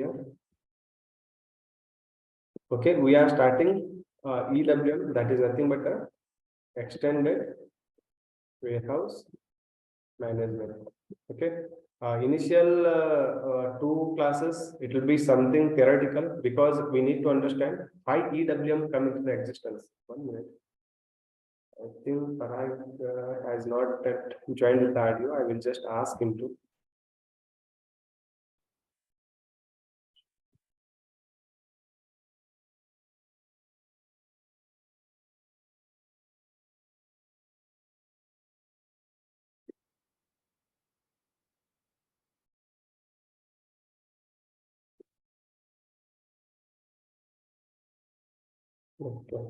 here. Okay, we are starting EWM, that is nothing but a extended warehouse management. Okay, initial two classes, it will be something theoretical because we need to understand why EWM come into the existence. 1 minute. I think Parag has not yet joined with the audio. I will just ask him to. Okay.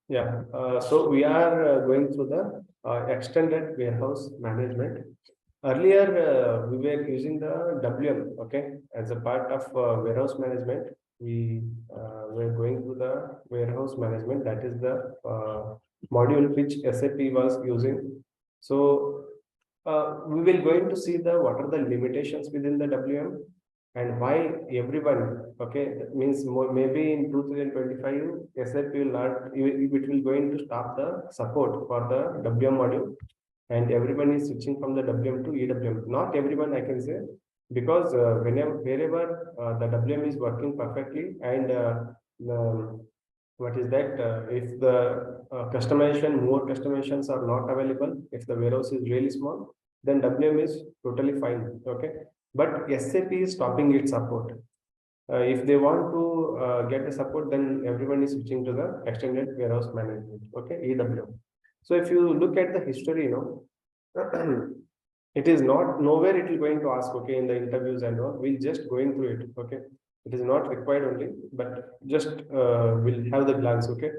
Yeah, so we are going through the extended warehouse management. Earlier, we were using the WM, okay, as a part of warehouse management. We were going through the warehouse management, that is the module which SAP was using. So we will going to see the what are the limitations within the WM and why everyone, okay, that means maybe in 2025 SAP will not, it will going to stop the support for the WM module, and everyone is switching from the WM to EWM. Not everyone, I can say, because wherever the WM is working perfectly, and what is that, if the more customizations are not available, if the warehouse is really small, then WM is totally fine, okay. But SAP is stopping its support. If they want to get the support, then everyone is switching to the extended warehouse management, okay, EWM. So if you look at the history, you know, it is not, nowhere it is going to ask, okay, in the interviews and all, we'll just going through it, okay. It is not required only, but just we'll have the glance, okay.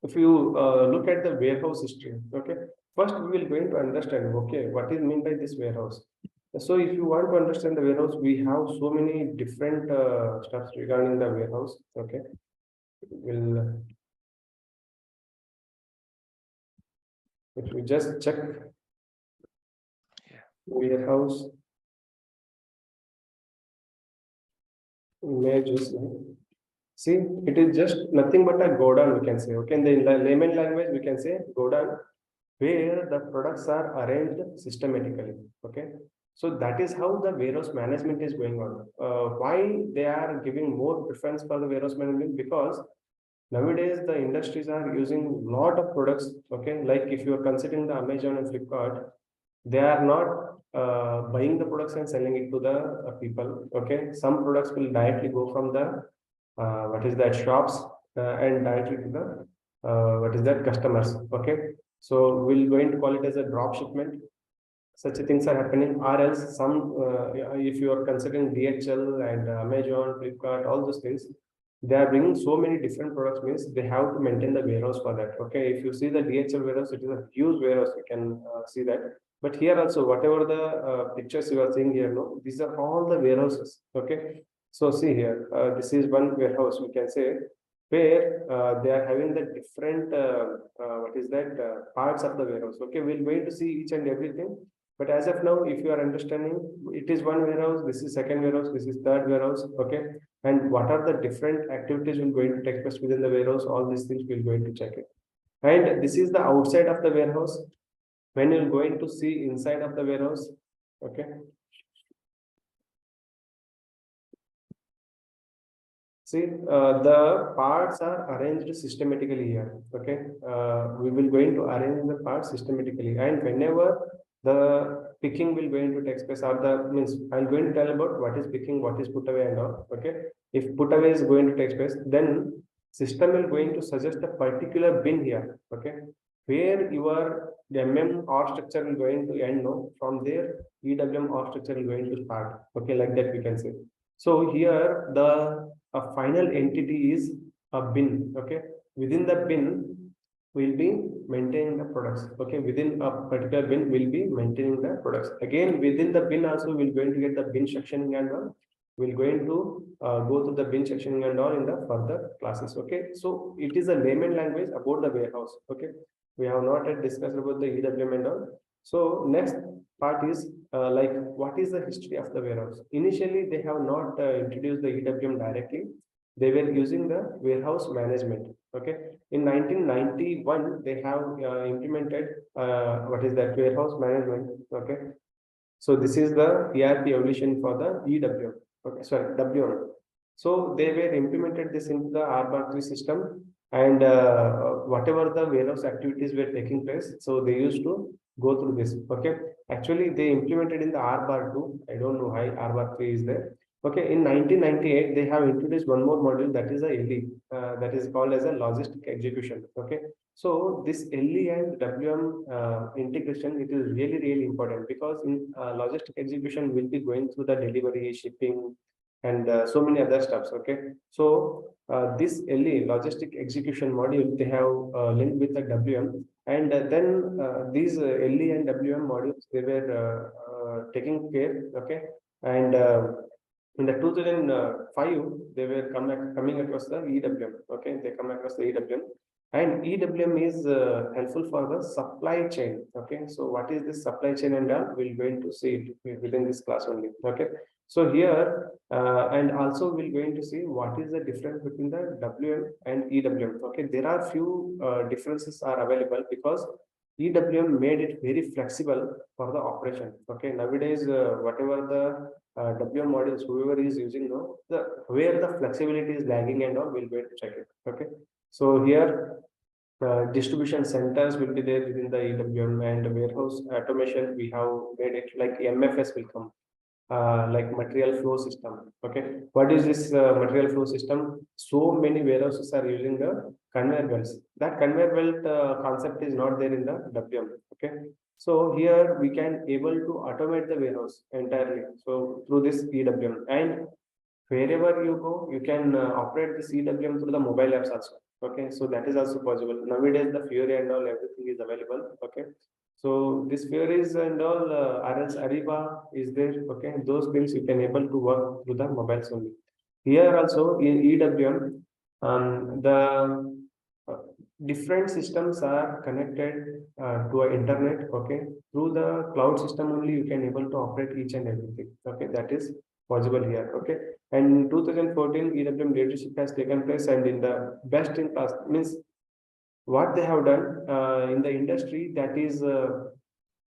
If you look at the warehouse history, okay, first we will going to understand, okay, what is meant by this warehouse. So if you want to understand the warehouse, we have so many different stuffs regarding the warehouse, okay. We'll, if we just check warehouse images, see, it is just nothing but a godown, we can say, okay. In the layman language, we can say godown, where the products are arranged systematically, okay. So that is how the warehouse management is going on. Why they are giving more preference for the warehouse management? Because nowadays the industries are using lot of products, okay. Like if you are considering the Amazon and Flipkart, they are not buying the products and selling it to the people, okay. Some products will directly go from the what is that, shops, and directly to the what is that, customers, okay. So we're going to call it as a drop shipment. Such things are happening, or else some if you are considering DHL and Amazon, Flipkart, all those things, they are bringing so many different products, means they have to maintain the warehouse for that, okay. If you see the DHL warehouse, it is a huge warehouse, you can see that. But here also, whatever the pictures you are seeing here, no, these are all the warehouses, okay. So see here, this is one warehouse, we can say, where they are having the different what is that, parts of the warehouse, okay. We're going to see each and everything. But as of now, if you are understanding, it is one warehouse, this is second warehouse, this is third warehouse, okay. And what are the different activities will going to take place within the warehouse, all these things we're going to check it. And this is the outside of the warehouse. When you're going to see inside of the warehouse, okay. See, the parts are arranged systematically here, okay. We will going to arrange the parts systematically, and whenever the picking will going to take place, or the means I'm going to tell about what is picking, what is put away and all, okay. If put away is going to take place, then system will going to suggest a particular bin here, okay, where your org structure will going to end, no, from there EWM org structure will going to start, okay, like that we can say. So here the final entity is a bin, okay. Within the bin will be maintaining the products, okay. Within a particular bin will be maintaining the products. Again, within the bin also we're going to get the bin sectioning and all. We're going to go to the bin sectioning and all in the further classes, okay. So it is a layman language about the warehouse, okay. We have not yet discussed about the EWM and all. So next part is like what is the history of the warehouse? Initially, they have not introduced the EWM directly. They were using the warehouse management. Okay, in 1991, they have implemented what is that warehouse management. Okay, so this is the ERP evolution for the EWM. Okay, sorry, WM. So they were implemented this into the R/3 system, and whatever the warehouse activities were taking place, so they used to go through this. Okay, actually they implemented in the R/2. I don't know why R/3 is there. Okay, in 1998 they have introduced one more module, that is a LE, that is called as a logistic execution. Okay, so this LE and WM integration, it is really, really important because in logistic execution, we'll be going through the delivery, shipping, and so many other stuffs. Okay, so this LE logistic execution module, they have linked with the WM, and then these LE and WM modules, they were taking care. Okay, and in the 2005, they were coming across the EWM. Okay, they come across the EWM, and EWM is helpful for the supply chain. Okay, so what is this supply chain and all? We're going to see it within this class only. Okay, so here and also we're going to see what is the difference between the WM and EWM. Okay, there are few differences are available because EWM made it very flexible for the operation. Okay, nowadays whatever the WM models, whoever is using, no, the where the flexibility is lagging and all, we'll going to check it. Okay, so here distribution centers will be there within the EWM, and warehouse automation we have made it like MFS will come, like material flow system. Okay, what is this material flow system? So many warehouses are using the conveyor belts. That conveyor belt concept is not there in the WM. Okay, so here we can able to automate the warehouse entirely. So through this EWM, and wherever you go, you can operate this EWM through the mobile apps also. Okay, so that is also possible. Nowadays, the Fury and all everything is available. Okay, so this Furies and all, or else Ariba is there. Okay, those things you can able to work through the mobiles only. Here also in EWM, the uh, different systems are connected to a internet. Okay, through the cloud system only you can able to operate each and everything. Okay, that is possible here. Okay, and in 2014 EWM leadership has taken place, and in the best in class means what they have done in the industry, that is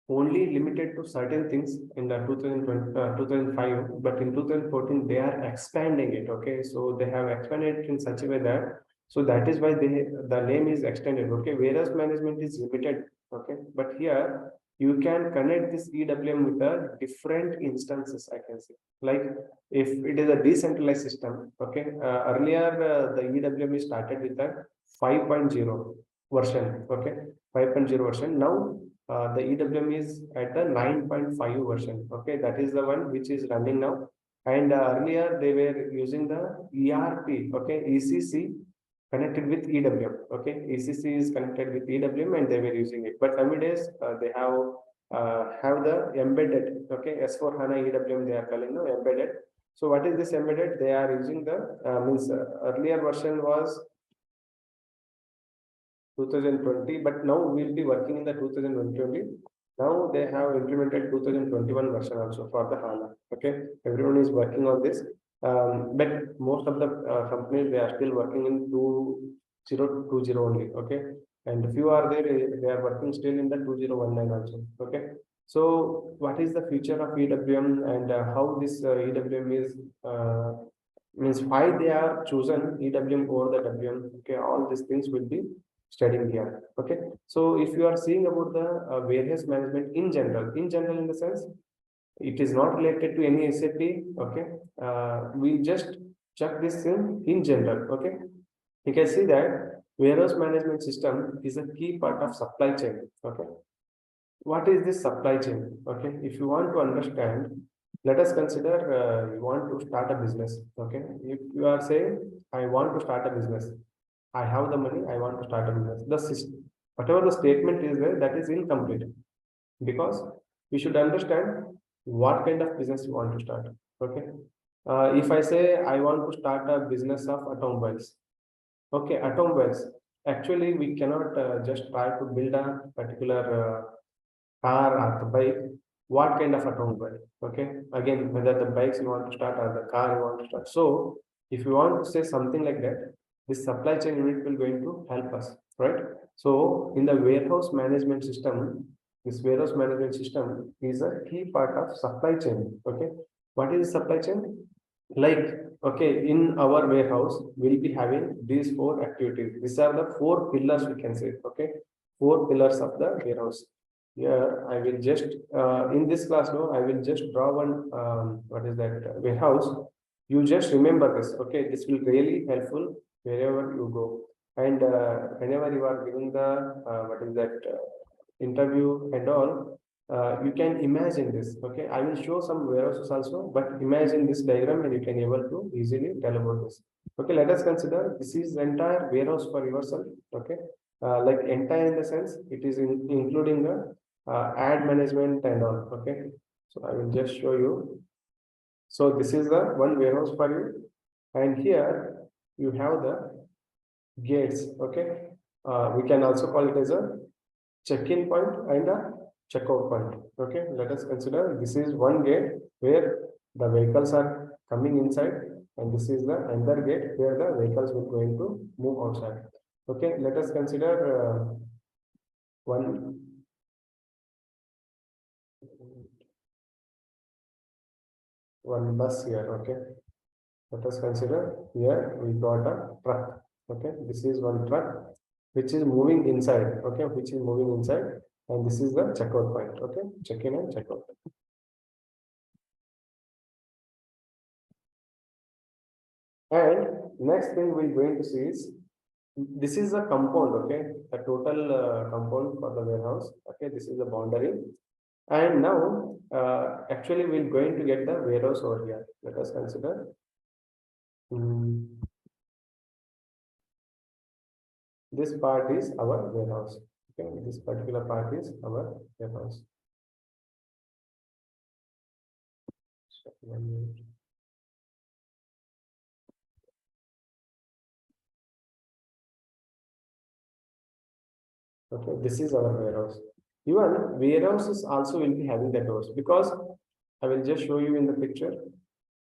only limited to certain things in the 2020, 2005, but in 2014 they are expanding it. Okay, so they have expanded it in such a way that, so that is why the name is extended. Okay, whereas management is limited. Okay, but here you can connect this EWM with the different instances, I can say. Like if it is a decentralized system. Okay, earlier the EWM is started with the 5.0 version. Okay, 5.0 version. Now the EWM is at the 9.5 version. Okay, that is the one which is running now. And earlier they were using the ERP. Okay, ECC connected with EWM. Okay, ECC is connected with EWM, and they were using it. But nowadays they have the embedded. Okay, S4 HANA EWM they are calling now embedded. So what is this embedded? They are using the means earlier version was 2020, but now we'll be working in the 2020. Now they have implemented 2021 version also for the HANA. Okay, everyone is working on this, but most of the companies, they are still working in 2020 only. Okay, and few are there, they are working still in the 2019 also. Okay, so what is the future of EWM, and how this EWM is means why they are chosen EWM over the WM? Okay, all these things will be studying here. Okay, so if you are seeing about the warehouse management in general in the sense, it is not related to any SAP. Okay, we just check this in general. Okay, you can see that warehouse management system is a key part of supply chain. Okay, what is this supply chain? Okay, if you want to understand, let us consider you want to start a business. Okay, if you are saying I want to start a business, I have the money, I want to start a business. The system, whatever the statement is there, that is incomplete, because we should understand what kind of business you want to start. Okay. If I say I want to start a business of automobiles, okay, automobiles. Actually, we cannot just try to build a particular car or the bike, what kind of automobile? Okay, again, whether the bikes you want to start or the car you want to start. So if you want to say something like that, this supply chain unit will going to help us, right? So in the warehouse management system, this warehouse management system is a key part of supply chain. Okay, what is supply chain? Like, okay, in our warehouse, we'll be having these four activities. These are the four pillars we can say. Okay, four pillars of the warehouse. Here, I will just in this class, no, I will just draw one. What is that warehouse? You just remember this. Okay, this will really helpful wherever you go. And whenever you are giving the what is that interview and all, you can imagine this. Okay, I will show some warehouses also, but imagine this diagram and you can able to easily tell about this. Okay, let us consider this is entire warehouse for yourself. Okay, like entire in the sense it is including the ad management and all. Okay, so I will just show you. So this is the one warehouse for you, and here you have the gates. Okay, we can also call it as a check-in point and a checkout point. Okay, let us consider this is one gate where the vehicles are coming inside, and this is the another gate where the vehicles will going to move outside. Okay, let us consider one bus here. Okay, let us consider here we got a truck. Okay, this is one truck which is moving inside. Okay, which is moving inside, and this is the checkout point. Okay, check in and checkout. And next thing we're going to see is this is a compound. Okay, the total compound for the warehouse. Okay, this is the boundary. And now actually we're going to get the warehouse over here. Let us consider. This part is our warehouse. Okay, this particular part is our warehouse. So, 1 minute. Okay, this is our warehouse. Even warehouses also will be having the doors, because I will just show you in the picture.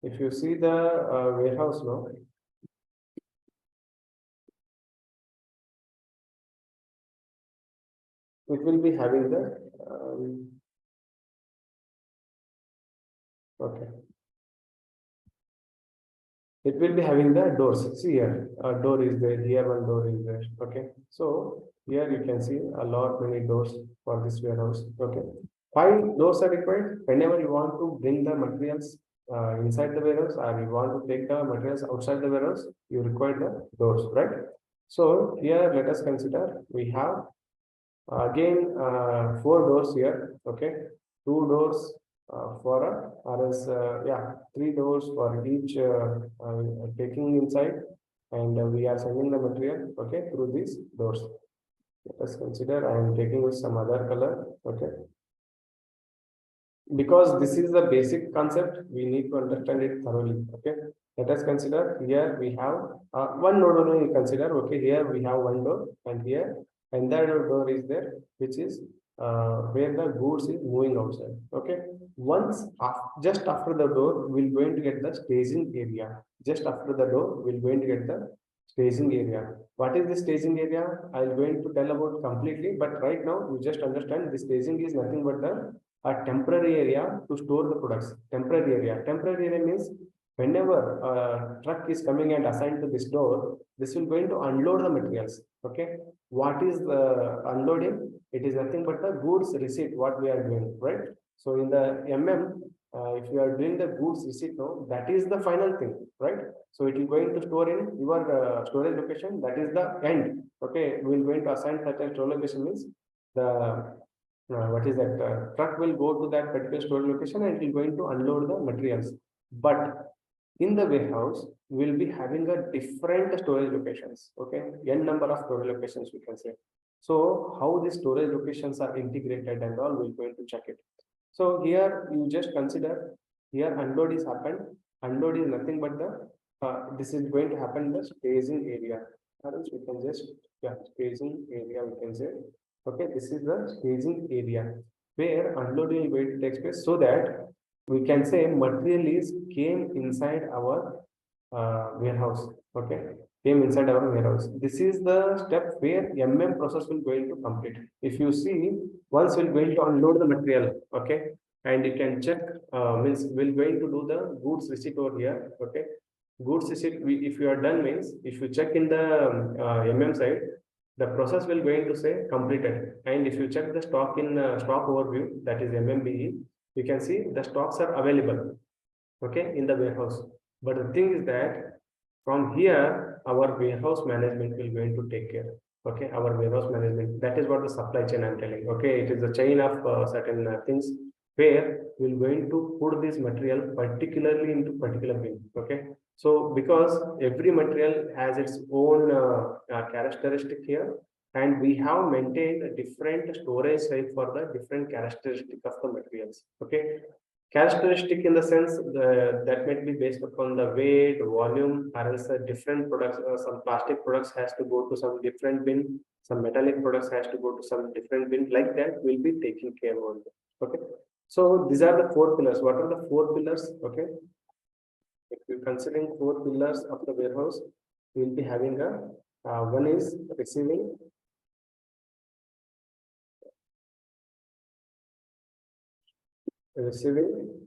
If you see the warehouse now, it will be having the okay. It will be having the doors. See here, a door is there. Here one door is there. Okay, so here you can see a lot many doors for this warehouse. Okay, 5 doors are required whenever you want to bring the materials inside the warehouse, or you want to take the materials outside the warehouse. You require the doors, right? So here let us consider we have again 4 doors here. Okay, 2 doors for or else yeah, 3 doors for each taking inside, and we are sending the material okay through these doors. Let us consider I am taking with some other color. Okay, because this is the basic concept, we need to understand it thoroughly. Okay, let us consider here we have one node only consider. Okay, here we have one door, and here another door is there, which is where the goods is moving outside. Okay, once just after the door we're going to get the staging area. Just after the door we're going to get the staging area. What is the staging area? I'm going to tell about completely, but right now you just understand the staging is nothing but the a temporary area to store the products. Temporary area. Temporary area means whenever a truck is coming and assigned to this door, this will going to unload the materials. Okay. What is the unloading? It is nothing but the goods receipt, what we are doing, right? So in the if you are doing the goods receipt now, that is the final thing, right? So it is going to store in your storage location. That is the end. Okay. We will going to assign such a storage location means the what is that truck will go to that particular storage location and it is going to unload the materials. But in the warehouse we will be having a different storage locations. Okay, n number of storage locations we can say. So how these storage locations are integrated and all, we're going to check it. So here you just consider, here unload is happened. Unload is nothing but the this is going to happen in the staging area, or else we can just, yeah, staging area we can say. Okay, this is the staging area. where unloading will going to take place, so that we can say material is came inside our warehouse. Okay, came inside our warehouse. This is the step where process will going to complete. If you see, once we're going to unload the material, okay, and you can check, means we're going to do the goods receipt over here. Okay, goods receipt, if you are done means, if you check in the side, the process will going to say completed. And if you check the stock in stock overview, that is MMBE, you can see the stocks are available, okay, in the warehouse. But the thing is that from here, our warehouse management will going to take care. Okay, our warehouse management, that is what the supply chain I'm telling. Okay, it is a chain of certain things where we're going to put this material particularly into particular bin. Okay, so because every material has its own characteristic here, and we have maintained a different storage type for the different characteristic of the materials. Okay, characteristic in the sense that might be based upon the weight, volume, or else different products. Some plastic products has to go to some different bin, some metallic products has to go to some different bin. Like that, will be taken care of. Okay, so these are the four pillars. What are the four pillars? Okay, if you're considering four pillars of the warehouse, we will be having a one is receiving.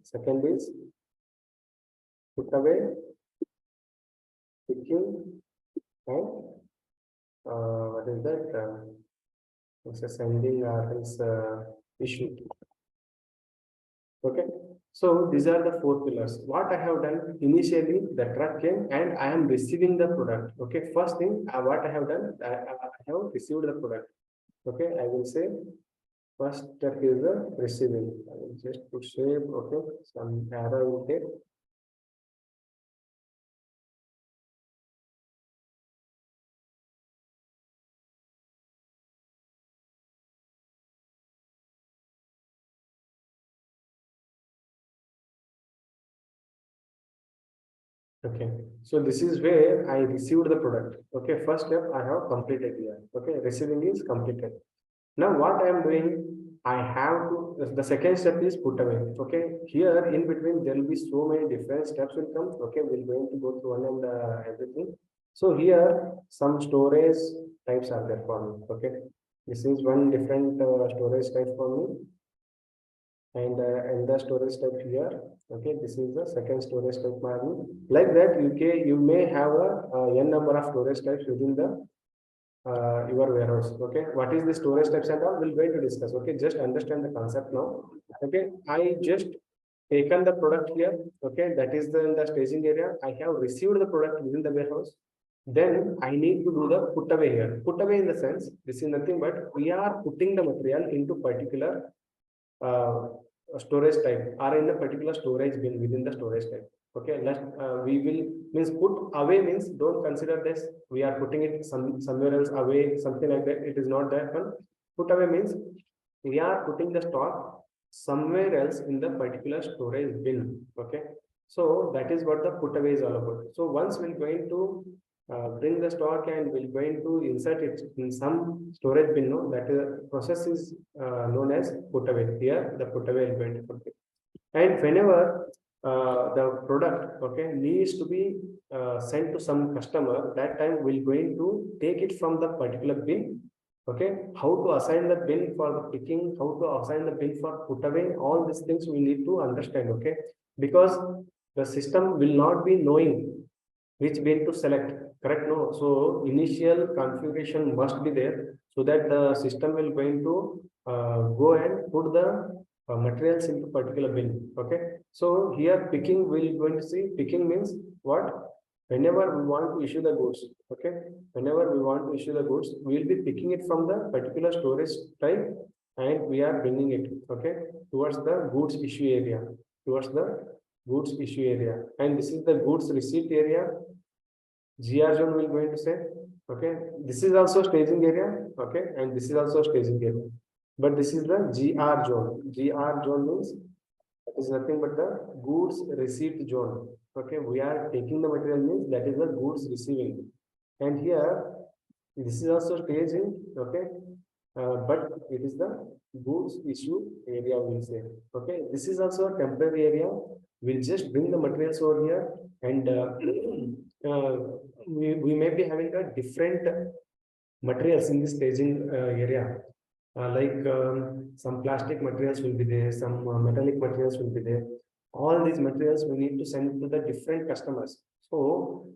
Second is put away, picking, and what is that? It's a sending or else issue. Okay, so these are the four pillars. What I have done initially, the truck came and I am receiving the product. Okay, first thing, what I have done, I have received the product. Okay, I will say first step is the receiving. I will just put shape. Okay, some arrow will take. Okay, so this is where I received the product. Okay, first step I have completed here. Okay, receiving is completed. Now what I am doing, I have to, the second step is put away. Okay, here in between there will be so many different steps will come. Okay, we're going to go through one and everything. So here some storage types are there for me. Okay, this is one different storage type for me. And the storage type here. Okay, this is the second storage type margin. Like that, you may have a n number of storage types within the your warehouse. Okay, what is the storage types and all, we'll going to discuss. Okay, just understand the concept now. Okay, I just taken the product here. Okay, that is the staging area. I have received the product within the warehouse. Then I need to do the put away here. Put away in the sense, this is nothing but we are putting the material into particular storage type or in a particular storage bin within the storage type. Okay, we will means put away means don't consider this we are putting it somewhere else away, something like that. It is not that one. Put away means we are putting the stock somewhere else in the particular storage bin. Okay, so that is what the put away is all about. So once we're going to bring the stock and we're going to insert it in some storage bin, no, that process is known as put away. Here the put away is going to complete. And whenever the product, okay, needs to be sent to some customer, that time we're going to take it from the particular bin. Okay, how to assign the bin for the picking, how to assign the bin for put away, all these things we need to understand. Okay, because the system will not be knowing which bin to select, correct? No, so initial configuration must be there, so that the system will going to go and put the materials into particular bin. Okay, so here picking, will going to see picking means what, whenever we want to issue the goods. Okay, whenever we want to issue the goods, we will be picking it from the particular storage type and we are bringing it, okay, towards the goods issue area, towards the goods issue area. And this is the goods receipt area. GR zone will going to say, okay, this is also staging area. Okay, and this is also staging area, but this is the GR zone. GR zone means that is nothing but the goods receipt zone. Okay, we are taking the material means that is the goods receiving. And here this is also staging. Okay, but it is the goods issue area, we'll say. Okay, this is also a temporary area. We'll just bring the materials over here, and we may be having a different materials in this staging area. Like some plastic materials will be there, some metallic materials will be there. All these materials we need to send to the different customers. So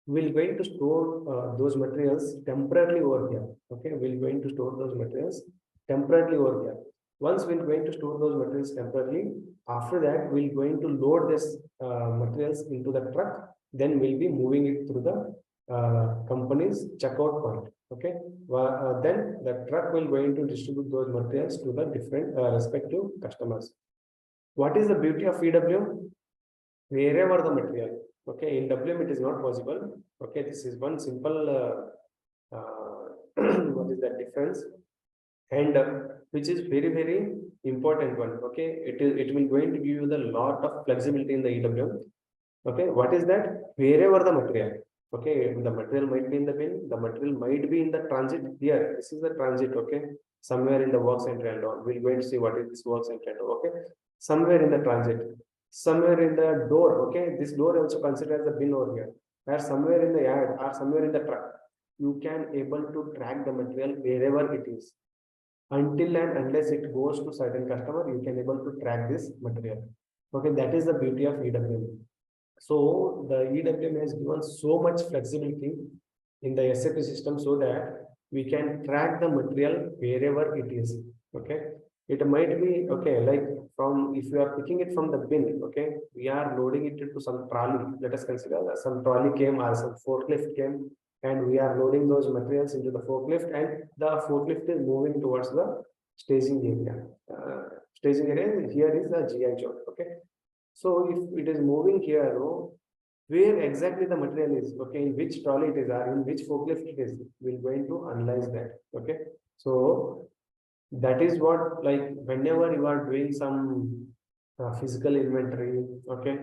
we're going to store those materials temporarily over here. Okay, we're going to store those materials temporarily over here. Once we're going to store those materials temporarily, after that we're going to load this materials into the truck. Then we'll be moving it through the company's checkout point. Okay, then the truck will going to distribute those materials to the different respective customers. What is the beauty of EWM? Wherever the material. Okay, in WM it is not possible. Okay, this is one simple what is that difference, and which is very important one. Okay, it will going to give you the lot of flexibility in the EWM. Okay, what is that? Wherever the material. Okay, the material might be in the bin, the material might be in the transit. Here, this is the transit. Okay, somewhere in the work center and all. We're going to see what is this work center. Okay, somewhere in the transit, somewhere in the door. Okay, this door also considered as the bin over here, or somewhere in the yard, or somewhere in the truck. You can able to track the material wherever it is. Until and unless it goes to certain customer, you can able to track this material. Okay, that is the beauty of EWM. So the EWM has given so much flexibility in the SAP system so that we can track the material wherever it is. Okay, it might be okay, like from if you are picking it from the bin. Okay, we are loading it into some trolley. Let us consider that some trolley came or some forklift came, and we are loading those materials into the forklift, and the forklift is moving towards the staging area. Staging area here is the GI job. Okay, so if it is moving here, where exactly the material is, okay, in which trolley it is, or in which forklift it is, we're going to analyze that. Okay, so that is what, like, whenever you are doing some physical inventory. Okay,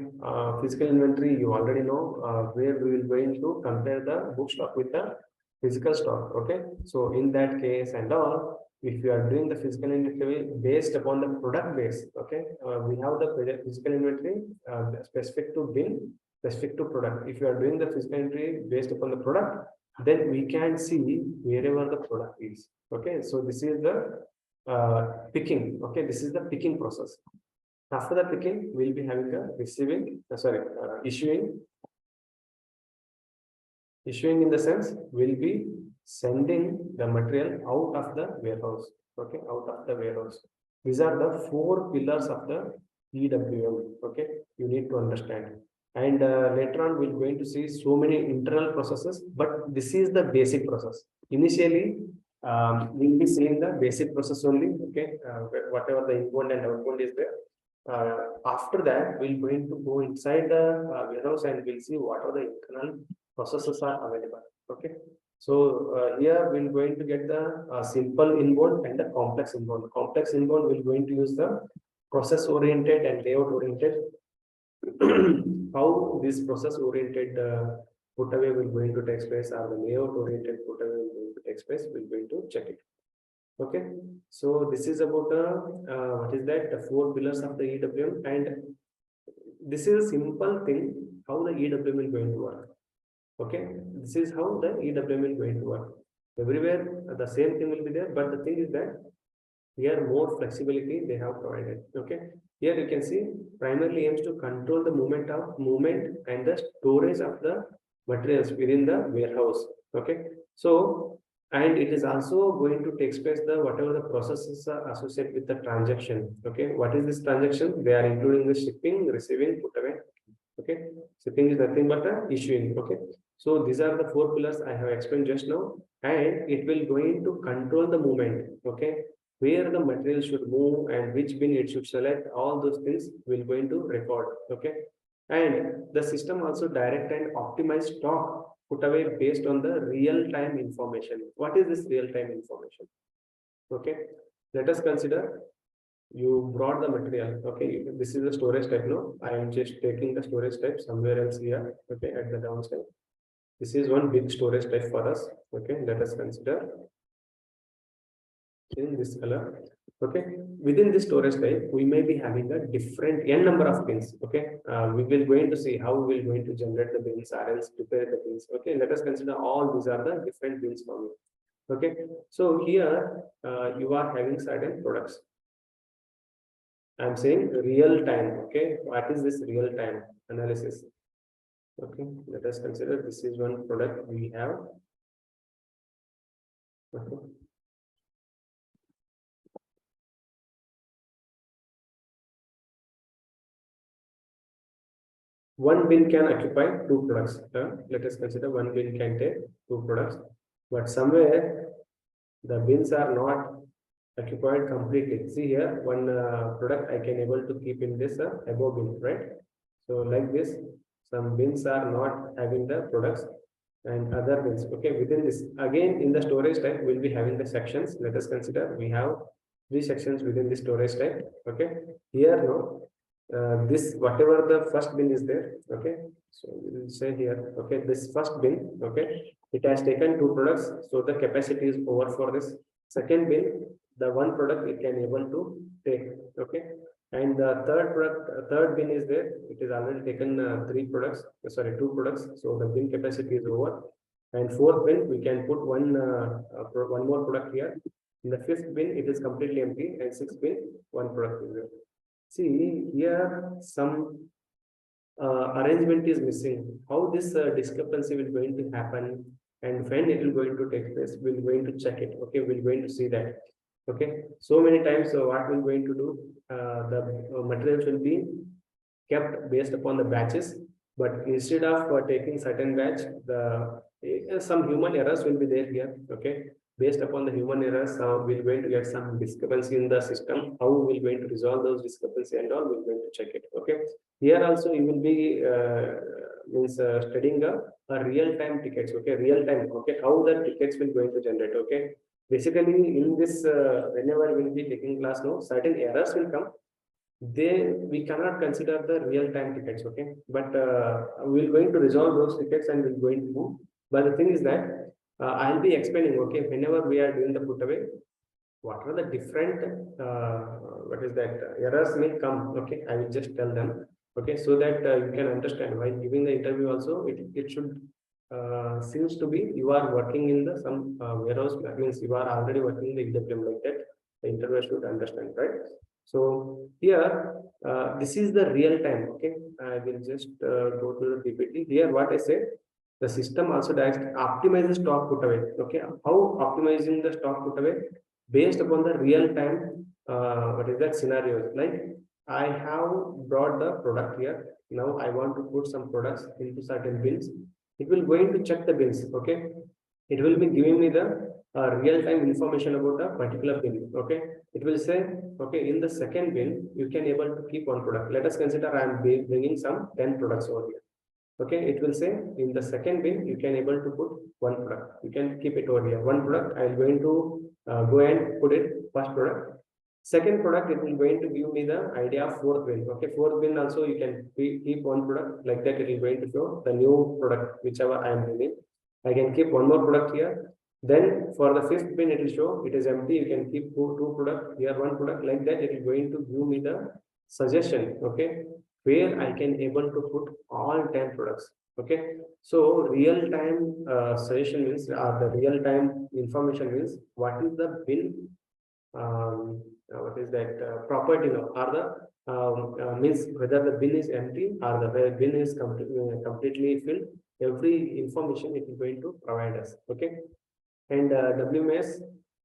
physical inventory, you already know where we will going to compare the book stock with the physical stock. Okay, so in that case and all, if you are doing the physical inventory based upon the product base. Okay, we have the physical inventory specific to bin, specific to product. If you are doing the physical inventory based upon the product, then we can see wherever the product is. Okay, so this is the picking. Okay, this is the picking process. After the picking, we'll be having a receiving, issuing. Issuing in the sense, we'll be sending the material out of the warehouse. Okay, out of the warehouse. These are the 4 pillars of the EWM. Okay, you need to understand. And later on, we're going to see so many internal processes, but this is the basic process. Initially, we'll be seeing the basic process only. Okay, whatever the input and output is there. After that, we're going to go inside the warehouse and we'll see what are the internal processes are available. Okay, so here we're going to get the simple inbound and the complex inbound. Complex inbound, we're going to use the process oriented and layout oriented. How this process oriented put away will going to take place, or the layout oriented put away will going to take place, we're going to check it. Okay, so this is about what is that, the 4 pillars of the EWM, and this is a simple thing how the EWM is going to work. Okay, this is how the EWM is going to work. Everywhere the same thing will be there, but the thing is that here more flexibility they have provided. Okay, here you can see primarily aims to control the movement and the storage of the materials within the warehouse. Okay, so and it is also going to take place the whatever the processes are associated with the transaction. Okay, what is this transaction? They are including the shipping, receiving, put away. Okay, shipping is nothing but issuing. Okay, so these are the 4 pillars I have explained just now, and it will going to control the movement. Okay, where the material should move and which bin it should select, all those things will going to record. Okay, and the system also direct and optimize stock put away based on the real-time information. What is this real-time information? Okay, let us consider you brought the material. Okay, this is the storage type. No, I am just taking the storage type somewhere else here. Okay, at the downside, this is one big storage type for us. Okay, let us consider in this color. Okay, within this storage type, we may be having a different n number of bins. Okay, we will going to see how we will going to generate the bins or else prepare the bins. Okay, let us consider all these are the different bins for me. Okay, so here you are having certain products. I'm saying real time. Okay, what is this real time analysis? Okay, let us consider this is one product we have. Okay. One bin can occupy two products. Let us consider one bin can take two products, but somewhere the bins are not occupied completely. See here, one product I can able to keep in this above bin, right? So like this, some bins are not having the products and other bins. Okay, within this again in the storage type we'll be having the sections. Let us consider we have three sections within the storage type. Okay, here no, this whatever the first bin is there. Okay, so we will say here. Okay, this first bin. Okay, it has taken two products, so the capacity is over for this. Second bin, the one product it can able to take. Okay, and the third bin is there. It is already taken three products. Sorry, two products. So the bin capacity is over. And fourth bin, we can put one more product here. In the fifth bin, it is completely empty, and sixth bin, one product is there. See here, some arrangement is missing. How this discrepancy will going to happen, and when it will going to take place, we're going to check it. Okay, we're going to see that. Okay, so many times, what we're going to do, the materials will be kept based upon the batches, but instead of taking certain batch, the some human errors will be there here. Okay, based upon the human errors, we're going to get some discrepancy in the system. How we're going to resolve those discrepancy and all, we're going to check it. Okay, here also you will be studying a real-time tickets. Okay, real time. Okay, how the tickets will going to generate. Okay, basically in this whenever we'll be taking class now, certain errors will come. We cannot consider the real-time tickets. Okay, but we're going to resolve those tickets and we're going to move. But the thing is that I'll be explaining. Okay, whenever we are doing the put away, what are the different what is that errors may come. Okay, I will just tell them. Okay, so that you can understand while giving the interview also, it should seems to be you are working in the some warehouse. That means you are already working in the EWM like that. The interviewer should understand, right? So here, this is the real time. Okay, I will just go to the PPT. Here, what I said, the system also does optimizes stock put away. Okay, how optimizing the stock put away based upon the real time. What is that scenario? Like I have brought the product here. Now I want to put some products into certain bins. It will going to check the bins. Okay, it will be giving me the real-time information about a particular bin. Okay, it will say, okay, in the second bin you can able to keep one product. Let us consider I am bringing some 10 products over here. Okay, it will say in the second bin you can able to put one product. You can keep it over here. One product I am going to go and put it first product. Second product, it will going to give me the idea of fourth bin. Okay, fourth bin also you can keep one product like that. It is going to show the new product whichever I am bringing. I can keep one more product here. Then for the fifth bin, it will show it is empty. You can keep two product here, one product like that. It is going to give me the suggestion. Okay, where I can able to put all 10 products. Okay, so real time suggestion means the real time information means what is the bin. What is that property now are the means whether the bin is empty or the bin is completely filled. Every information it is going to provide us. Okay, and WMS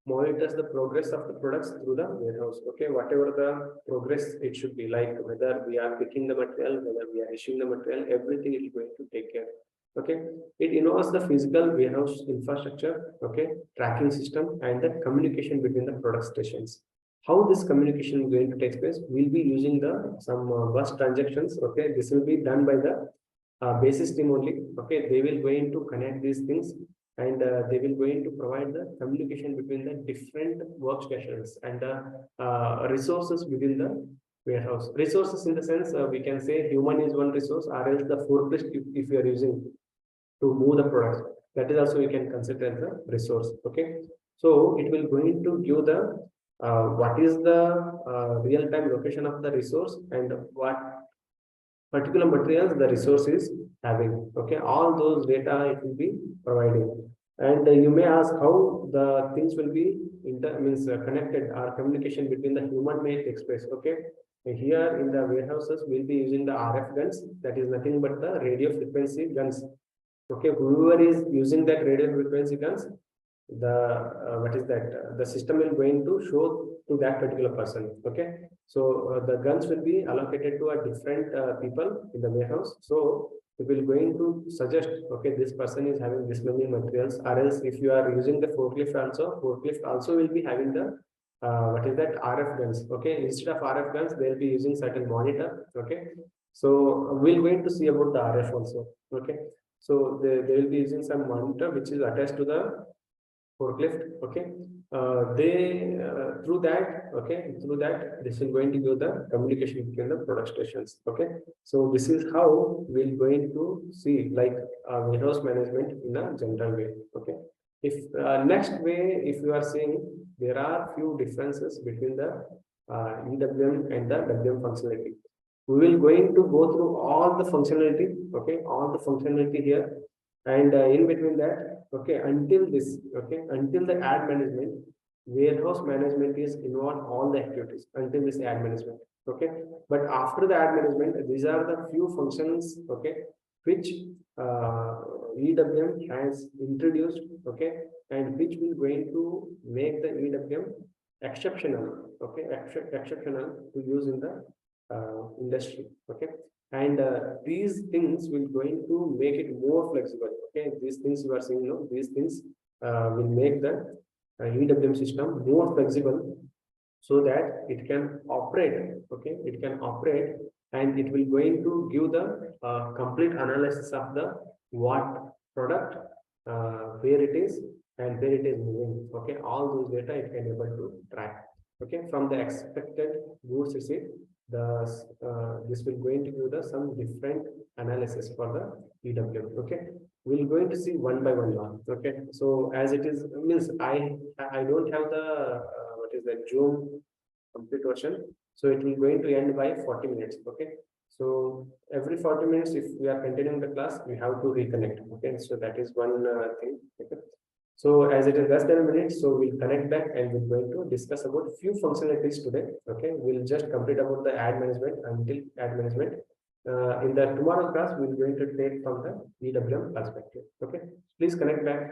monitors the progress of the products through the warehouse. Okay, whatever the progress it should be, like whether we are picking the material, whether we are issuing the material, everything it is going to take care. Okay, it involves the physical warehouse infrastructure. Okay, tracking system and the communication between the product stations. How this communication is going to take place? We'll be using the some bus transactions. Okay, this will be done by the basis team only. Okay, they will going to connect these things and they will going to provide the communication between the different workstations and the resources within the warehouse. Resources in the sense we can say human is one resource, or else the forklift if you are using to move the products, that is also we can consider as a resource. Okay, So it will going to give the what is the real-time location of the resource and what particular materials the resource is having. Okay, all those data it will be providing. And you may ask how the things will be connected or communication between the human may take place. Okay, here in the warehouses we'll be using the RF guns, that is nothing but the radio frequency guns. Okay, whoever is using that radio frequency guns, the what is that the system will going to show to that particular person. Okay, so the guns will be allocated to a different people in the warehouse. So it will going to suggest, okay, this person is having this many materials, or else if you are using the forklift also will be having the what is that RF guns. Okay, instead of RF guns they'll be using certain monitor. Okay, so we're going to see about the RF also. Okay, so they will be using some monitor which is attached to the forklift. Okay, they through that this is going to give the communication between the product stations. Okay, so this is how we're going to see like warehouse management in a general way. Okay, if next way, if you are seeing, there are few differences between the EWM and the WM functionality. We will going to go through all the functionality. Okay, all the functionality here, and in between that, okay, until the ad management, warehouse management is involved all the activities until this ad management. Okay, but after the ad management, these are the few functions, okay, which EWM has introduced. Okay, and which will going to make the EWM exceptional. Okay, exceptional to use in the industry. Okay, and these things will going to make it more flexible. Okay, these things you are seeing, these things will make the EWM system more flexible, so that it can operate. Okay, it can operate, and it will going to give the complete analysis of the what product, where it is and where it is moving. Okay, all those data it can able to track. Okay, from the expected goods receipt, the this will going to give the some different analysis for the EWM. Okay, we'll going to see one by one now. Okay, so as it is means I don't have the what is that Zoom complete version, so it will going to end by 40 minutes. Okay, so every 40 minutes, if we are continuing the class, we have to reconnect. Okay, so that is one thing. Okay, so as it is less than a minute, so we'll connect back and we're going to discuss about few functionalities today. Okay, we'll just complete about the ad management until ad management. In the tomorrow class, we're going to take from the EWM perspective. Okay, please connect back.